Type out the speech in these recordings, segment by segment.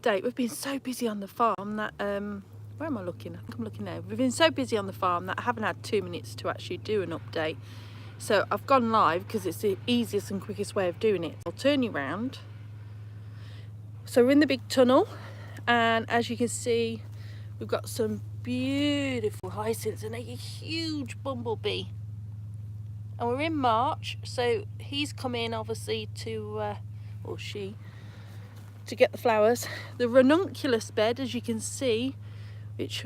update. We've been so busy on the farm that where am I looking? I think I'm looking there. We've been so busy on the farm that I haven't had 2 minutes to actually do an update. So I've gone live because it's the easiest and quickest way of doing it. I'll turn you around. So we're in the big tunnel, and as you can see, we've got some beautiful hyacinths and a huge bumblebee. And we're in March, so he's come in obviously to, or she, to get the flowers. The ranunculus bed, as you can see, which,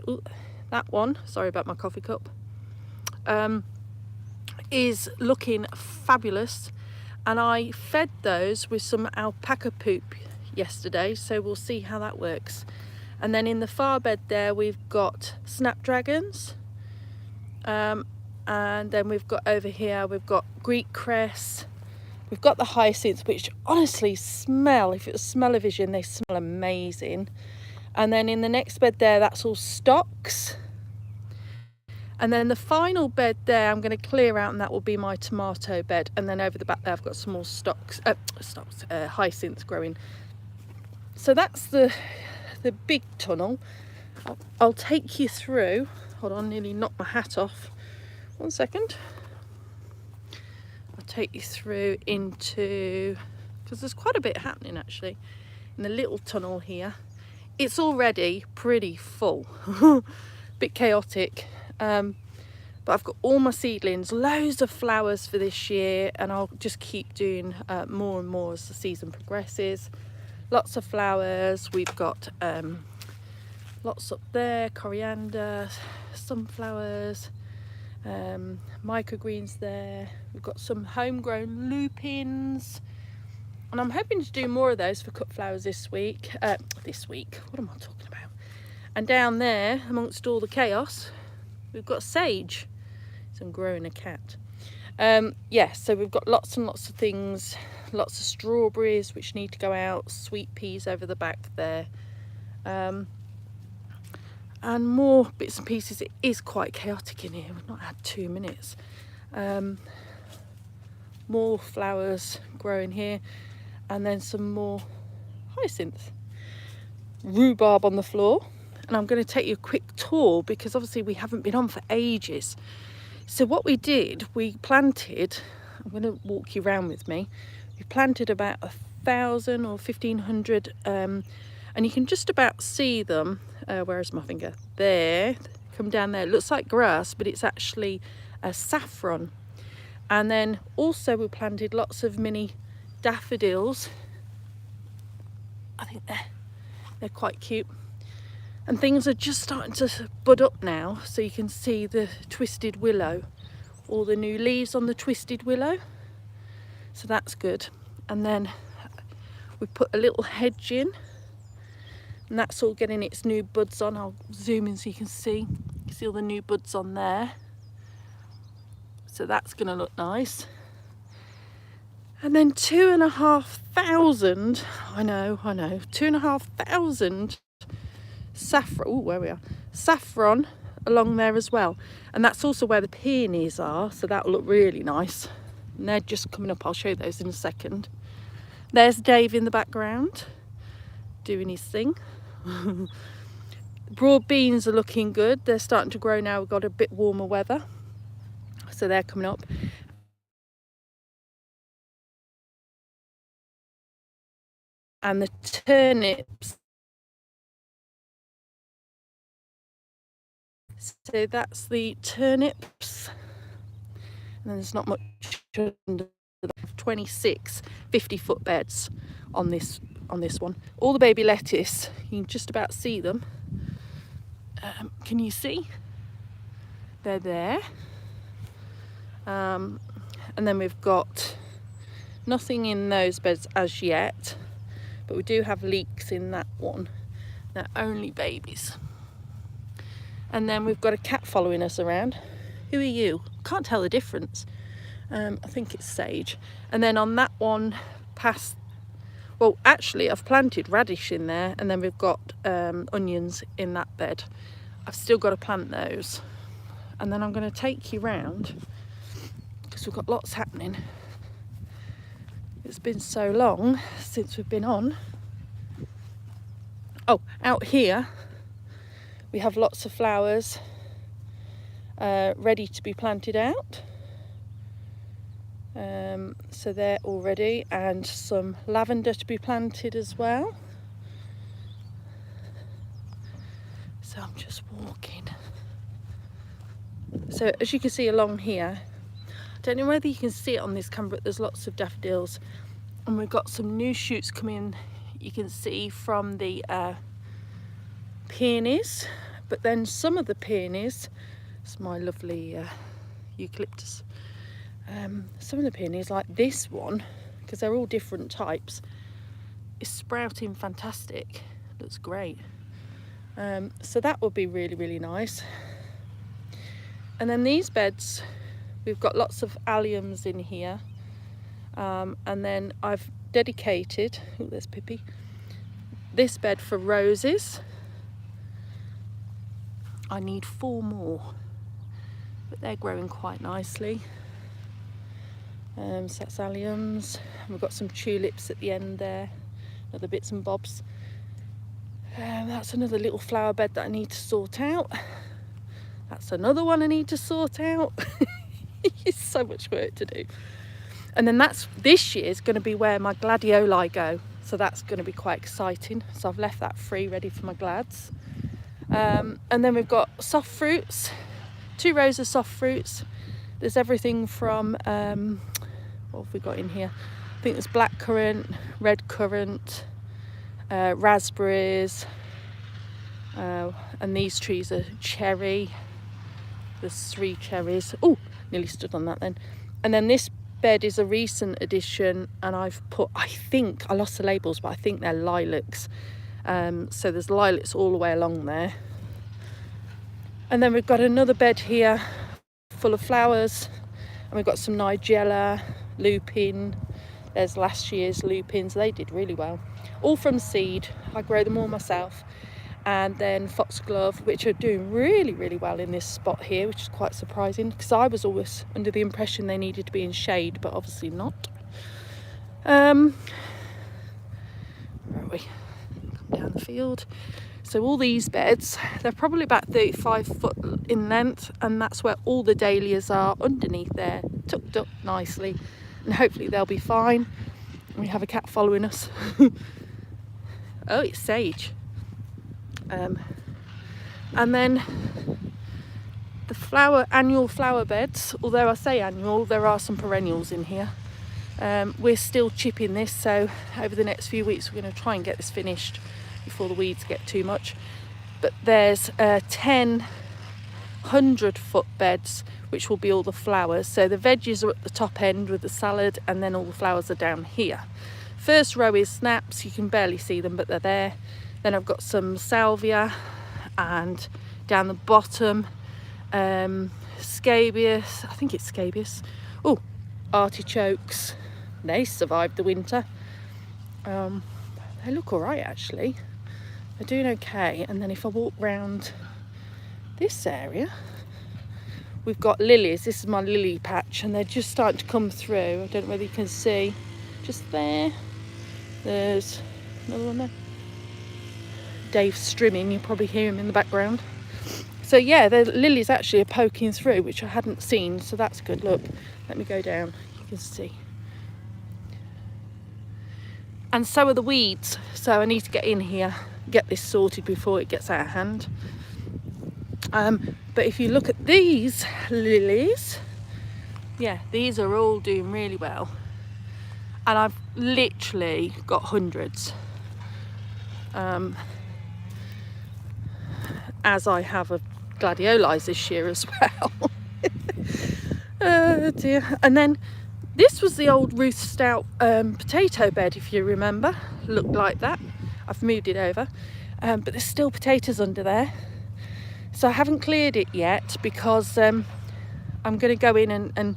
that one, sorry about my coffee cup, is looking fabulous. And I fed those with some alpaca poop yesterday, so we'll see how that works. And then in the far bed there, we've got snapdragons. And then we've got over here, we've got Greek cress. We've got the hyacinths, which honestly smell, if it was smell-o-vision, they smell amazing. And then in the next bed there, that's all stocks. And then the final bed there, I'm going to clear out, and that will be my tomato bed. And then over the back there, I've got some more hyacinths growing. So that's the big tunnel. I'll take you through. Hold on, nearly knocked my hat off. 1 second. I'll take you through into, because there's quite a bit happening actually in the little tunnel here. It's already pretty full, bit chaotic, but I've got all my seedlings, loads of flowers for this year, and I'll just keep doing more and more as the season progresses. Lots of flowers. We've got lots up there, coriander, sunflowers, microgreens there. We've got some homegrown lupins, and I'm hoping to do more of those for cut flowers this week. What am I talking about? And down there, amongst all the chaos, we've got sage. So I'm growing a cat. So we've got lots and lots of things, lots of strawberries which need to go out, sweet peas over the back there, and more bits and pieces. It is quite chaotic in here. We've not had 2 minutes. More flowers growing here, and then some more hyacinths. Rhubarb on the floor, and I'm going to take you a quick tour because obviously we haven't been on for ages. So what we did, we planted, I'm going to walk you around with me, we planted about 1,000 or 1,500, and you can just about see them. Where's my finger? There, come down there. It looks like grass, but it's actually saffron. And then also we planted lots of mini daffodils. I think they're quite cute. And things are just starting to bud up now, so you can see the twisted willow, all the new leaves on the twisted willow. So that's good. And then we put a little hedge in, and that's all getting its new buds on. I'll zoom in so you can see. You can see all the new buds on there. So that's going to look nice. And then 2,500, I know, 2,500 saffron along there as well. And that's also where the peonies are, so that'll look really nice. And they're just coming up. I'll show you those in a second. There's Dave in the background doing his thing. Broad beans are looking good. They're starting to grow now. We've got a bit warmer weather, so they're coming up. And the turnips, so that's the turnips, and then there's not much under. 26 50-foot beds on this one. All the baby lettuce, you can just about see them. Can you see? They're there. And then we've got nothing in those beds as yet, but we do have leeks in that one. They're only babies. And then we've got a cat following us around. Who are you? Can't tell the difference. I think it's sage. And then on that one past, well, actually I've planted radish in there, and then we've got onions in that bed. I've still got to plant those. And then I'm going to take you round because we've got lots happening. It's been so long since we've been on. Oh, out here we have lots of flowers ready to be planted out. So they're all ready, and some lavender to be planted as well. So I'm just walking. So as you can see along here, I don't know whether you can see it on this camera, but there's lots of daffodils, and we've got some new shoots coming, you can see, from the peonies. But then some of the peonies, it's my lovely eucalyptus, some of the peonies, like this one, because they're all different types, is sprouting fantastic. Looks great. So that would be really, really nice. And then these beds, we've got lots of alliums in here, and then I've dedicated, oh, there's Pippi, this bed for roses. I need 4 more, but they're growing quite nicely. So that's alliums. We've got some tulips at the end there, other bits and bobs. That's another little flower bed that I need to sort out. That's another one I need to sort out. It's so much work to do. And then this year's going to be where my gladioli go, so that's going to be quite exciting. So I've left that free, ready for my glads. And then we've got soft fruits, 2 rows of soft fruits. There's everything from what have we got in here? I think there's blackcurrant, red currant, raspberries, and these trees are cherry. There's 3 cherries. Oh, nearly stood on that then. And then this bed is a recent addition, and I've put, I think, I lost the labels, but I think they're lilacs. So there's lilacs all the way along there. And then we've got another bed here full of flowers, and we've got some nigella, lupin. There's last year's lupins. They did really well, all from seed. I grow them all myself. And then foxglove, which are doing really, really well in this spot here, which is quite surprising, because I was always under the impression they needed to be in shade, but obviously not. Where are we? Come down the field. So all these beds, they're probably about 35 foot in length, and that's where all the dahlias are underneath there, tucked up nicely, and hopefully they'll be fine. We have a cat following us. Oh, it's sage. And then the annual flower beds, although I say annual, there are some perennials in here. We're still chipping this, so over the next few weeks we're going to try and get this finished before the weeds get too much. But there's 10 100-foot beds, which will be all the flowers. So the veggies are at the top end with the salad, and then all the flowers are down here. First row is snaps, you can barely see them, but they're there. Then I've got some salvia, and down the bottom, scabious, I think it's scabious. Oh, artichokes. They survived the winter. They look all right, actually. They're doing okay. And then if I walk round this area, we've got lilies. This is my lily patch, and they're just starting to come through. I don't know whether you can see. Just there. There's another one there. Dave's strimming, you'll probably hear him in the background. So yeah, the lilies actually are poking through, which I hadn't seen, so that's good. Look, let me go down, you can see. And so are the weeds, so I need to get in here, get this sorted before it gets out of hand. But if you look at these lilies, yeah, these are all doing really well, and I've literally got hundreds. As I have of gladiolis this year as well. Oh dear. And then this was the old Ruth Stout potato bed, if you remember. Looked like that. I've moved it over, but there's still potatoes under there, so I haven't cleared it yet, because I'm going to go in and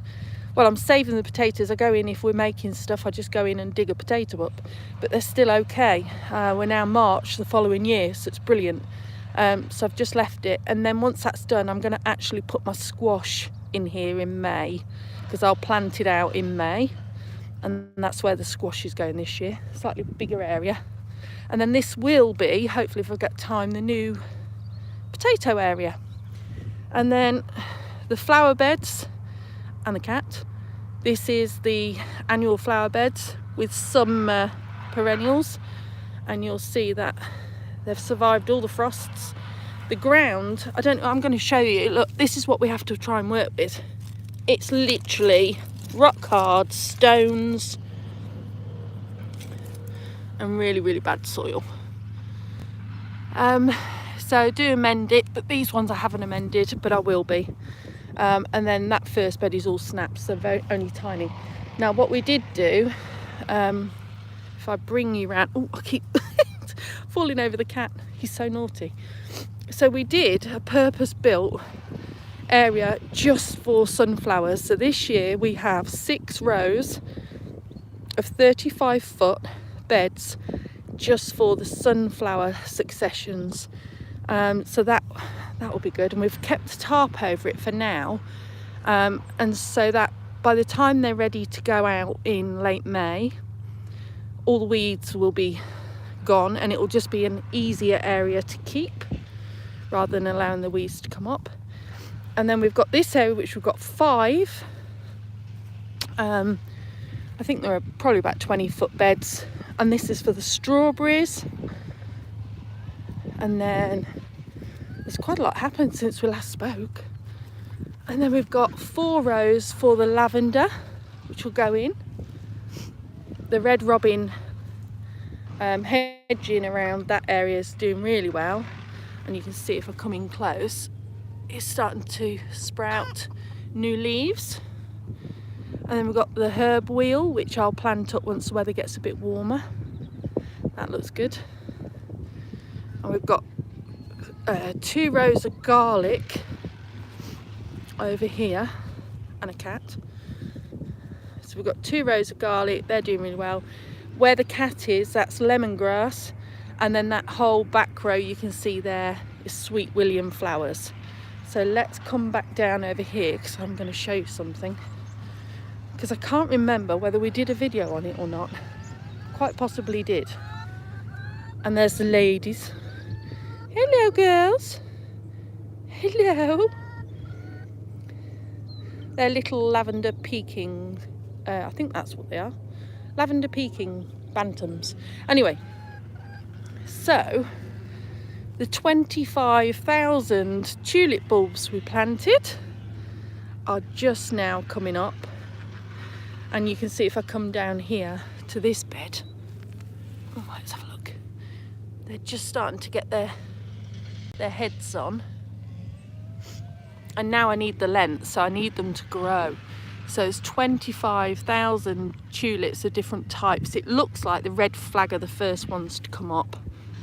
well, I'm saving the potatoes. I go in, if we're making stuff, I just go in and dig a potato up, but they're still okay. We're now March the following year, so it's brilliant. So I've just left it, and then once that's done, I'm going to actually put my squash in here in May, because I'll plant it out in May, and that's where the squash is going this year. Slightly bigger area. And then this will be, hopefully if I've got time, the new potato area. And then the flower beds and the cat. This is the annual flower beds with some perennials, and you'll see that they've survived all the frosts. The ground, I don't know, I'm going to show you. Look, this is what we have to try and work with. It's literally rock hard stones and really, really bad soil. So do amend it, but these ones I haven't amended, but I will be. And then that first bed is all snaps, so only tiny. Now what we did do, if I bring you around, oh, I keep falling over the cat, he's so naughty. So we did a purpose-built area just for sunflowers. So this year we have 6 rows of 35-foot beds just for the sunflower successions. So that will be good, and we've kept the tarp over it for now, and so that by the time they're ready to go out in late May, all the weeds will be gone, and it will just be an easier area to keep rather than allowing the weeds to come up. And then we've got this area which we've got 5, I think there are probably about 20-foot beds, and this is for the strawberries. And then there's quite a lot happened since we last spoke. And then we've got 4 rows for the lavender, which will go in. The red robin hedging around that area is doing really well, and you can see if I come in close, it's starting to sprout new leaves. And then we've got the herb wheel, which I'll plant up once the weather gets a bit warmer. That looks good. And we've got 2 rows of garlic over here, and a cat. So we've got 2 rows of garlic, they're doing really well. Where the cat is, that's lemongrass, and then that whole back row you can see there is sweet William flowers. So let's come back down over here, because I'm going to show you something, because I can't remember whether we did a video on it or not. Quite possibly did. And there's the ladies. Hello girls. Hello. They're little lavender Peking, I think that's what they are. Lavender Peking bantams. Anyway, so the 25,000 tulip bulbs we planted are just now coming up. And you can see if I come down here to this bed. Oh, let's have a look. They're just starting to get their heads on. And now I need the length, so I need them to grow. So it's 25,000 tulips of different types. It looks like the red flag are the first ones to come up.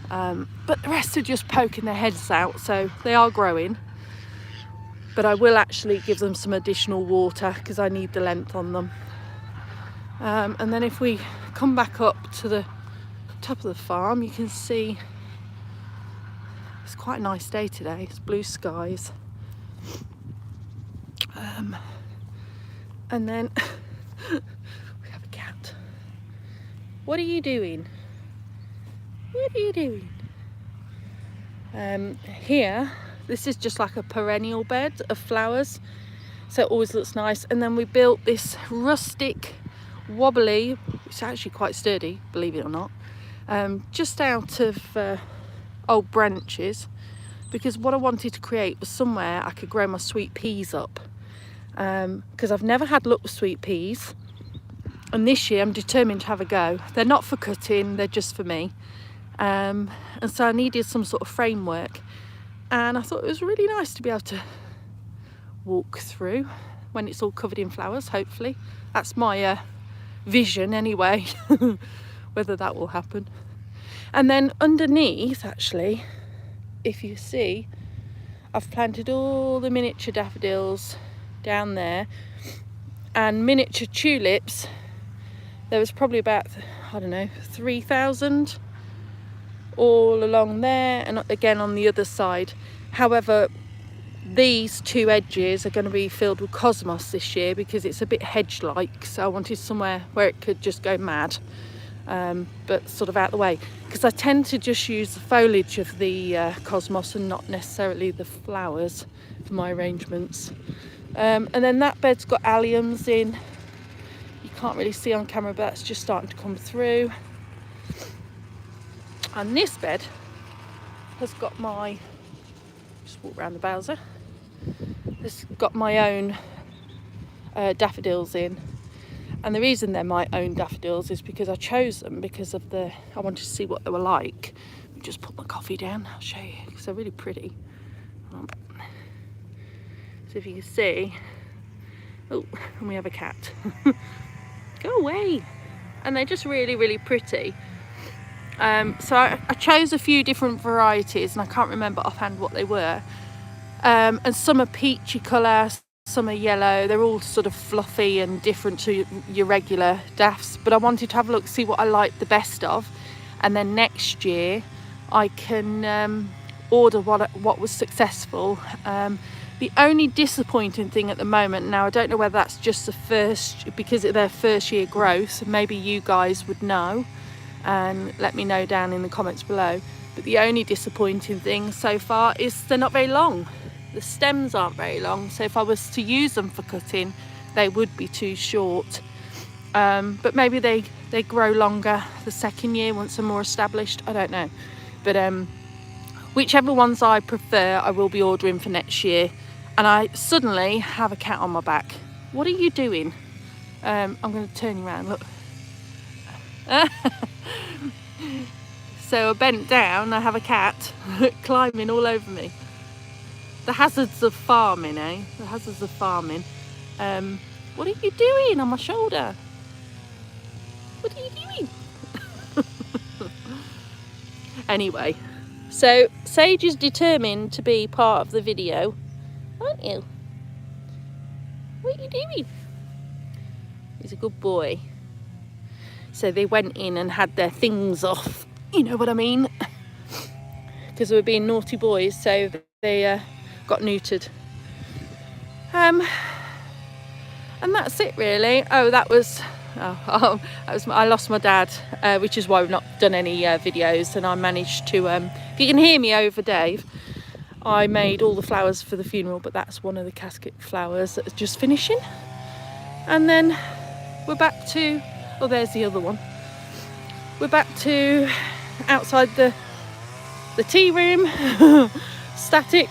But the rest are just poking their heads out, so they are growing. But I will actually give them some additional water because I need the length on them. And then if we come back up to the top of the farm, you can see it's quite a nice day today. It's blue skies. And then we have a cat. What are you doing? What are you doing? Here, this is just like a perennial bed of flowers, so it always looks nice. And then we built this rustic wobbly, it's actually quite sturdy, believe it or not, just out of old branches, because what I wanted to create was somewhere I could grow my sweet peas up, because I've never had luck with sweet peas, and this year I'm determined to have a go. They're not for cutting, they're just for me, and so I needed some sort of framework, and I thought it was really nice to be able to walk through when it's all covered in flowers. Hopefully that's my vision anyway. Whether that will happen. And then underneath, actually, if you see, I've planted all the miniature daffodils down there, and miniature tulips. There was probably about, I don't know, 3,000 all along there, and again on the other side. However, these 2 edges are going to be filled with cosmos this year because it's a bit hedge-like, so I wanted somewhere where it could just go mad, but sort of out the way, because I tend to just use the foliage of the cosmos and not necessarily the flowers for my arrangements. And then that bed's got alliums in. You can't really see on camera, but that's just starting to come through. And this bed has got my, just walk around the Bowser, it's got my own daffodils in. And the reason they're my own daffodils is because I chose them because of I wanted to see what they were like. Just put my coffee down, I'll show you, because they're really pretty. So if you can see, oh, and we have a cat. Go away. And they're just really, really pretty. So I chose a few different varieties, and I can't remember offhand what they were. And some are peachy colour, some are yellow. They're all sort of fluffy and different to your regular daffs, but I wanted to have a look, see what I liked the best of, and then next year I can order what was successful. The only disappointing thing at the moment, now I don't know whether that's just because it's their first year growth, maybe you guys would know and let me know down in the comments below, but the only disappointing thing so far is they're not very long. The stems aren't very long, so if I was to use them for cutting, they would be too short. But maybe they grow longer the second year once they're more established, I don't know. But whichever ones I prefer, I will be ordering for next year. And I suddenly have a cat on my back. What are you doing? I'm going to turn you around, look. So I bent down, I have a cat climbing all over me. The hazards of farming, eh? The hazards of farming. What are you doing on my shoulder? What are you doing? Anyway, so Sage is determined to be part of the video, aren't you? What are you doing? He's a good boy. So they went in and had their things off, you know what I mean? Because they were being naughty boys, so they got neutered. And that's it really. I lost my dad, which is why we've not done any videos, and I managed to, if you can hear me over Dave, I made all the flowers for the funeral, but that's one of the casket flowers that's just finishing. And then we're back to, oh, there's the other one. We're back to outside the tea room. Static.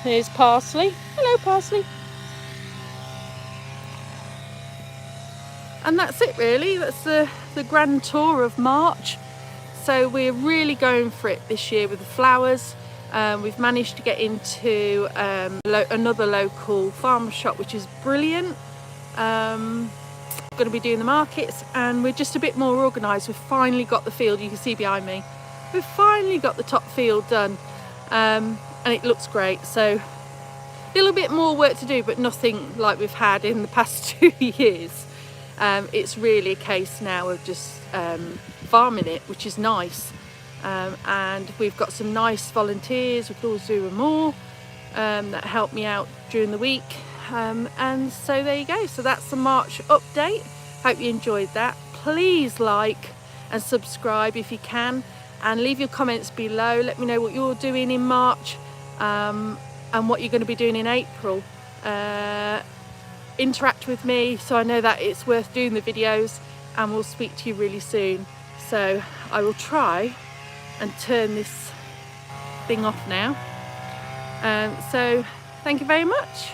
Here's Parsley. Hello, Parsley. And that's it really. That's the grand tour of March. So we're really going for it this year with the flowers. We've managed to get into another local farmer shop, which is brilliant. Going to be doing the markets, and we're just a bit more organised. We've finally got the field, you can see behind me. We've finally got the top field done, and it looks great. So a little bit more work to do, but nothing like we've had in the past 2 years. It's really a case now of just farming it, which is nice. And we've got some nice volunteers. We could always do more that help me out during the week. And so there you go. So that's the March update. Hope you enjoyed that. Please like and subscribe if you can, and leave your comments below. Let me know what you're doing in March and what you're going to be doing in April. Interact with me so I know that it's worth doing the videos, and we'll speak to you really soon. So I will try and turn this thing off now. So thank you very much.